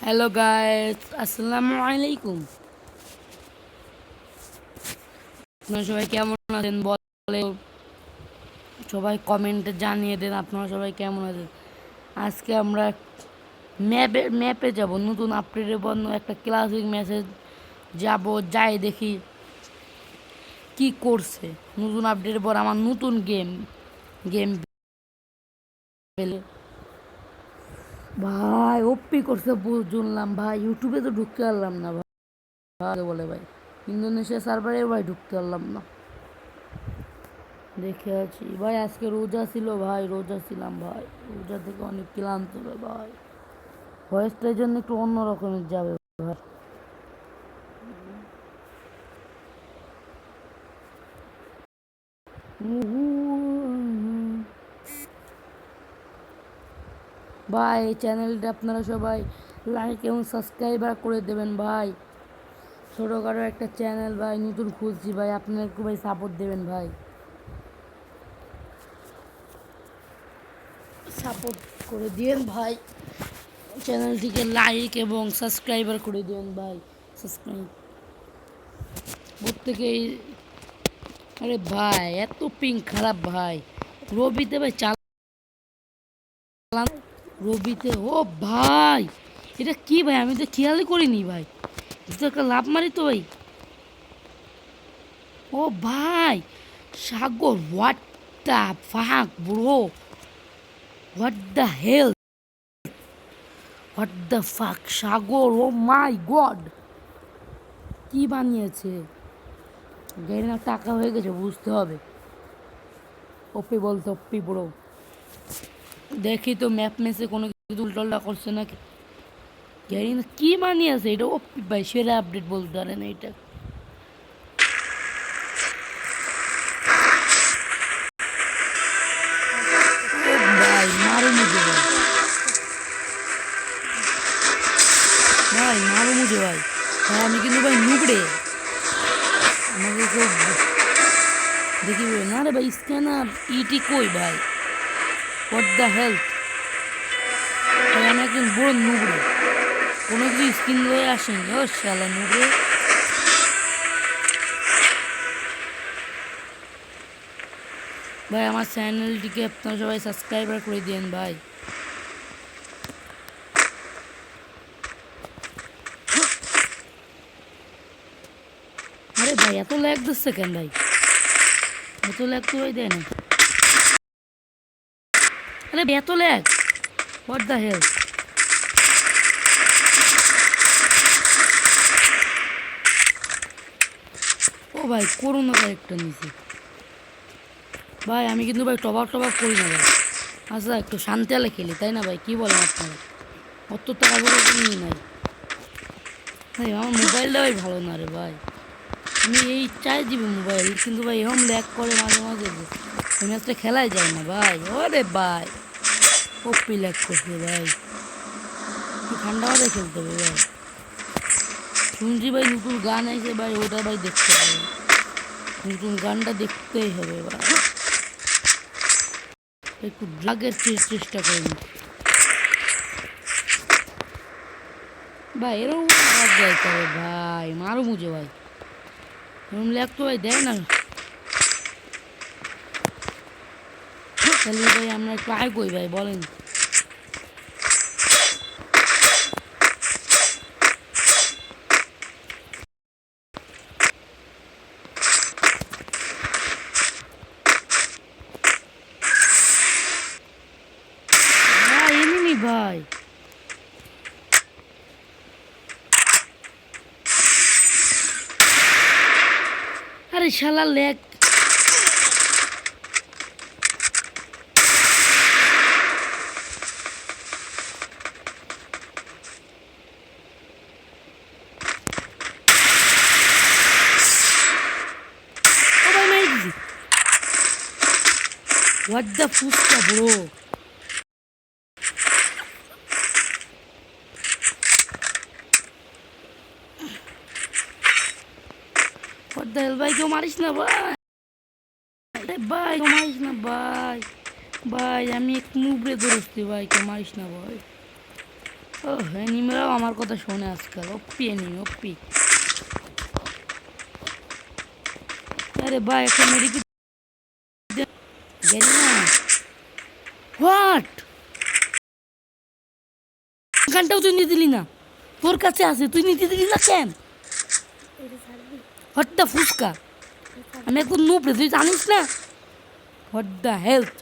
Hello guys, আসসালামু আলাইকুম। আপনারা সবাই কেমন আছেন বলে সবাই কমেন্টে জানিয়ে দেন আপনারা সবাই কেমন আছেন। আজকে আমরা ম্যাপে যাব, নতুন আপডেটের বন্ধ একটা ক্লাসিক মেসেজ যাব, যাই দেখি কি করছে। নতুন আপডেটের পর আমার নতুন গেম গেম পেলে ভাই ওপি করছে বুঝলাম ভাই। ইউটিউবে তো ঢুকতে পারলাম না ভাই, বলে ভাই ইন্দোনেশিয়া সার্ভারে ভাই ঢুকতে পারলাম না। দেখে আছি ভাই, আজকে রোজা ছিল ভাই, রোজা ছিলাম ভাই, রোজা থেকে অনেক ক্লান্ত হবে ভাই। ভয়েসটার জন্য একটু অন্য রকমের যাবে ভাই। ভাই এই চ্যানেলটা আপনারা সবাই লাইক এবং সাবস্ক্রাইবার করে দেবেন ভাই। ছোটোখাটো একটা চ্যানেল ভাই, নতুন খুঁজছি ভাই, আপনারা একটু ভাই সাপোর্ট দেবেন ভাই, সাপোর্ট করে দিয়েন ভাই। চ্যানেলটিকে লাইক এবং সাবস্ক্রাইবার করে দিবেন ভাই। সাবস্ক্রাইব প্রত্যেকে। আরে ভাই এত পিং খারাপ ভাই। রবিতে ভাই চালান, রবিতে ও ভাই এটা কি ভাই, আমি তো খেয়ালই করিনি ভাই। এটা একটা লাভ মারি তো ভাই। ও ভাই Sagar, what the fuck bro, what the hell, what the fuck Sagar, O my god কি বানিয়েছে। গাড়ি না টাকা হয়ে গেছে বুঝতে হবে। ওপি বলতে ওপি ব্রো। দেখি তো ম্যাপ মেসে কোনো কিছু উল্টোল্টা করছে নাকি। জানি না কি বানিয়েছে এটা। ওপি ভাই সেরা আপডেট বলতে পারেন এটা। ভাই মারো মুঝে ভাই, ভাই মারো মুঝে ভাই। ভাই আমি কিন্তু ভাই নুবড়ে, আমাকে খুব দেখি না রে ভাই। স্ক্যানার ইটি কই ভাই, হোয়াট দ্য হেল্প ভাই। আমি একজন বড় নুবড়ে, কোনো কিছু স্কিন লয়ে আসেনি। ও শালা নুবড়ে। ভাই আমার চ্যানেলটিকে আপনারা সবাই সাবস্ক্রাইবার করে দিন ভাই। আরে ভাই এত ল্যাগ দিচ্ছে কেন ভাই, এত ল্যাগ তো ভাই দেয় না। আরে এত ল্যাগ, হোয়াট দ্য হেল। ও ভাই করোনা ক্যারেক্টার নিছি ভাই। আমি কিন্তু ভাই টপ আপ করি না ভাই। আচ্ছা একটু শান্তি আলে খেলি তাই না ভাই, কি বলেন আপনারা। অত টাকা পয়সা নিয়ে নাই ভাই, আমার মোবাইলটা ভাই ভালো না রে ভাই। আমি এই চাই দিবি মোবাইল, কিন্তু ভাই এরকম ল্যাগ করে মাঝে মাঝে, ওই ম্যাচটা খেলাই যায় না ভাই। ওরে ভাই ওপি ল্যাগ করছে ভাই, কি ঠান্ডা মাথায় খেলতে হবে ভাই। শুনছি ভাই নতুন গান আইছে ভাই, ওটা ভাই দেখতে হবে, নতুন গানটা দেখতেই হবে ভাই। একটু ড্রাগের চেষ্টা করি ভাই, এরকম ড্রাগ যাইতে হবে ভাই। মারো মুঝে ভাই, এরকম ল্যাগ তো ভাই দেয় না। তাহলে ভাই আমরা একটু আয় কই ভাই বলেন। ভাই এমনি ভাই, আরে শালা ল্যাগ। ও ভাই মাই দিছি, what the fuchka bro. What the hell ভাই, কেউ মারিস না ভাই, আরে ভাই কেউ মারিস না ভাই। ভাই আমি এক মুবরে ধরছি ভাই, কেউ মারিস না ভাই। ও অ্যানিমেরাও আমার কথা শোনে আজকাল। ওপি অ্যানিমে ওপি। আরে ভাই একটা মেডিকেট গেলি না। হোয়াট? গানটাও তুই নিতে দিলি না? তোর কাছে আছে, তুই নিতে দিলি না কেন? হোয়াট দ্য ফুসকা? আমি একদম নুব রে, তুই জানিস না? What the health?